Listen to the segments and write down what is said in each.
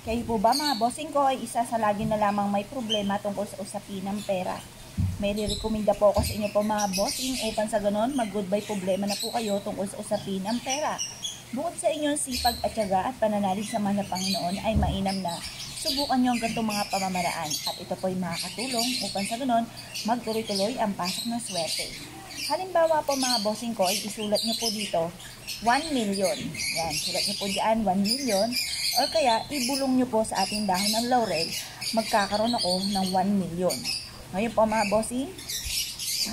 Kayo po ba mga bossing ko ay isa sa lagi na lamang may problema tungkol sa usapin ng pera? May re-recommenda po ako sa inyo po mga bossing upang sa ganon mag-goodbye problema na po kayo tungkol sa usapin ng pera. Bukod sa inyong sipag at tiyaga at pananalig sa mga Panginoon ay mainam na subukan nyo ang ganitong mga pamamaraan at ito po ay makakatulong upang sa ganon magtuloy-tuloy ang pasok ng swerte. Halimbawa po mga bossing ko ay isulat nyo po dito 1 million. Yan, sulat nyo po dyan 1 million or kaya ibulong nyo po sa ating dahon ng laurel, magkakaroon ako ng 1 million. Ngayon po mga bossing,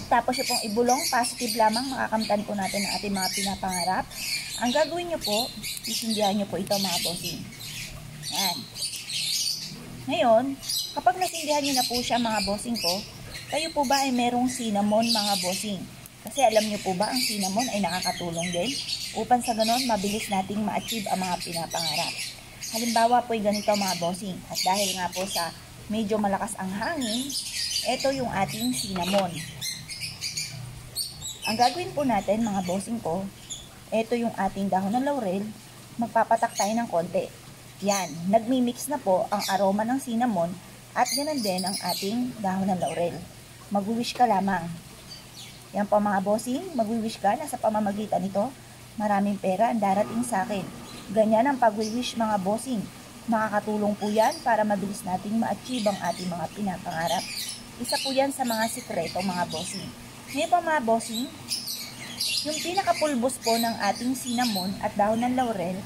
tapos yung pong ibulong, positive lamang, makakamtan po natin ang ating mga pinapangarap. Ang gagawin nyo po, isindihan nyo po ito mga bossing. Yan. Ngayon, kapag nasindihan nyo na po siya mga bossing ko, kayo po ba ay merong cinnamon mga bossing? Kasi alam nyo po ba ang cinnamon ay nakakatulong din upang sa ganon mabilis nating ma-achieve ang mga pinapangarap. Halimbawa po ay ganito mga bossing, at dahil nga po sa medyo malakas ang hangin, ito yung ating cinnamon. Ang gagawin po natin mga bossing ko, ito yung ating dahon ng laurel, magpapatak tayo ng konti. Yan, nagmi-mix na po ang aroma ng cinnamon at ganoon din ang ating dahon ng laurel. Mag-wish ka lamang. Yan po mga bossing, mag-wish ka na sa pamamagitan nito, maraming pera ang darating sa akin. Ganyan ang pag-wish mga bossing. Makakatulong po yan para mabilis nating ma-achieve ang ating mga pinapangarap. Isa po yan sa mga sikreto mga bossing. Ngayon po mga bossing, yung pinakapulbos po ng ating cinnamon at dahon ng laurel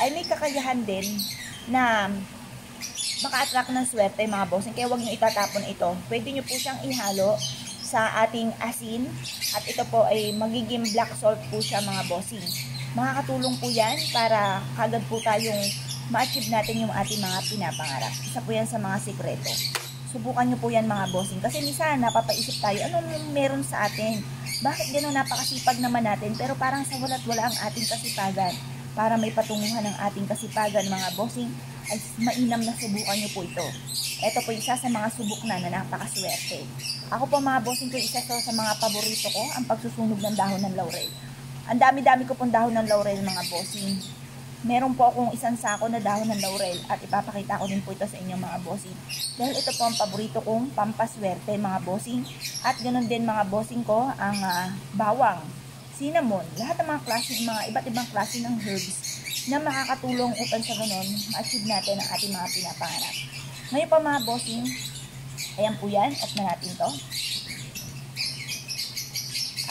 ay may kakayahan din na maka-attract ng swerte mga bossing. Kaya huwag nyo itatapon ito. Pwede nyo po siyang ihalo sa ating asin at ito po ay magiging black salt po siya mga bossing. Makakatulong po yan para kagad po tayong ma-achieve natin yung ating mga pinapangarap. Isa po yan sa mga sikreto. Subukan nyo po yan mga bossing. Kasi minsan napapaisip tayo, anong meron sa atin? Bakit gano'n napakasipag naman natin? Pero parang sa wala't wala ang ating kasipagan. Para may patunguhan ng ating kasipagan mga bossing, ay mainam na subukan nyo po ito. Ito po isa sa mga subok na napakaswerte. Ako po mga bossing ko, isa sa mga paborito ko, ang pagsusunog ng dahon ng laurel. Ang dami-dami ko pong dahon ng laurel mga bossing. Meron po akong isang sako na dahon ng laurel at ipapakita ko din po ito sa inyo mga bossing. Dahil ito po ang paborito kong pampaswerte mga bossing. At ganoon din mga bossing ko ang bawang, cinnamon, lahat ng mga klase, mga iba't ibang klase ng herbs na makakatulong upang sa ganoon ma-achieve natin ang ating mga pinapangarap. Ngayon pa mga bossing, ayan po yan, off na natin to.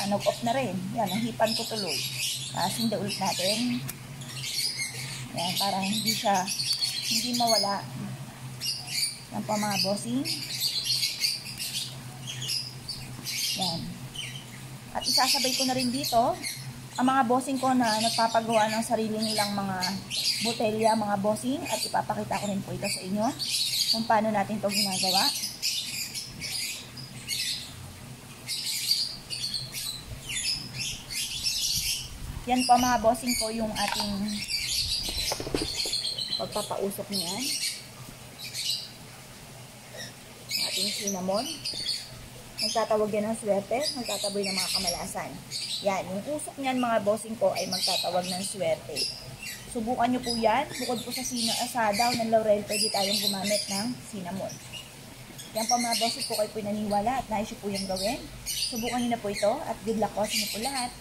Nag-off na rin. Yan, nahipan ko tuloy. Sinda ulit natin. Yan, para hindi mawala. Yan pa mga bossing. Yan. At isasabay ko na rin dito ang mga bossing ko na nagpapagawa ng sarili nilang mga botelya, mga bossing. At ipapakita ko rin po ito sa inyo kung paano natin ito ginagawa. Yan po mga bossing ko yung ating pagpapausok niyan. Ating cinnamon. Magtatawag yan ng swerte, magtataboy ng mga kamalasan. Yan, yung usok niyan mga bossing ko ay magtatawag ng swerte. Subukan nyo po yan. Bukod po sa dahon ng laurel, pwede tayong gumamit ng cinnamon. Yan po mga bossing ko, kayo po naniniwala at nais nyo po yung gawin. Subukan nyo na po ito at good luck po sa inyo po lahat.